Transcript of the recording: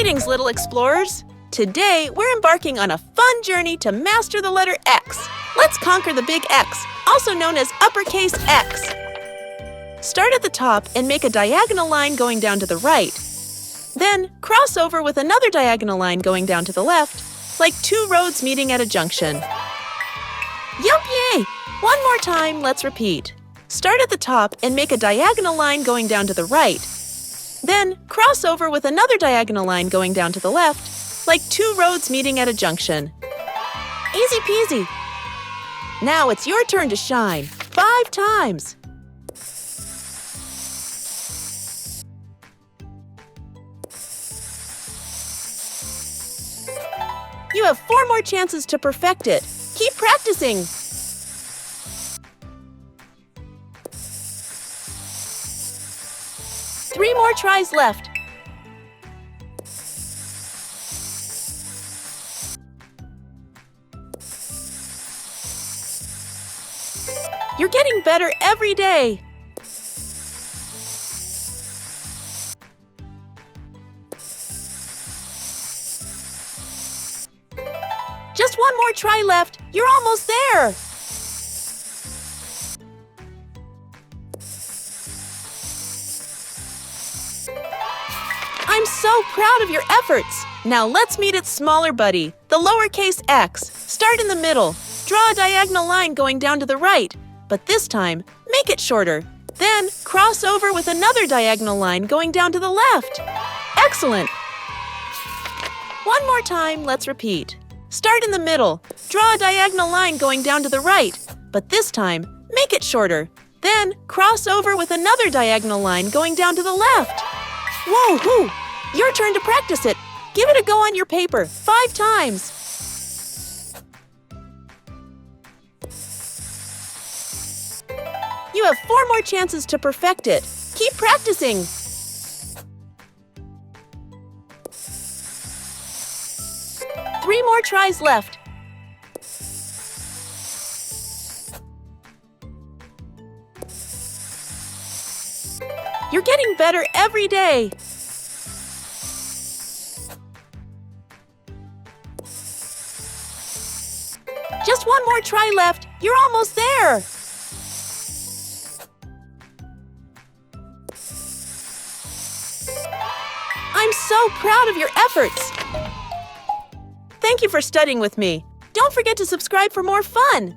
Greetings, little explorers! Today, we're embarking on a fun journey to master the letter X. Let's conquer the big X, also known as uppercase X. Start at the top and make a diagonal line going down to the right. Then, cross over with another diagonal line going down to the left, like two roads meeting at a junction. Yup-yay! One more time, let's repeat. Start at the top and make a diagonal line going down to the right. Then, cross over with another diagonal line going down to the left, like two roads meeting at a junction. Easy peasy! Now it's your turn to shine. 5 times! You have 4 more chances to perfect it. Keep practicing! Three more tries left. You're getting better every day. Just one more try left. You're almost there. I'm so proud of your efforts. Now let's meet its smaller buddy, the lowercase x. Start in the middle. Draw a diagonal line going down to the right, but this time, make it shorter. Then, cross over with another diagonal line going down to the left. Excellent! One more time, let's repeat. Start in the middle. Draw a diagonal line going down to the right, but this time, make it shorter. Then, cross over with another diagonal line going down to the left. Whoa-hoo! Your turn to practice it. Give it a go on your paper 5 times. You have 4 more chances to perfect it. Keep practicing. Three more tries left. You're getting better every day. Just one more try left. You're almost there. I'm so proud of your efforts. Thank you for studying with me. Don't forget to subscribe for more fun.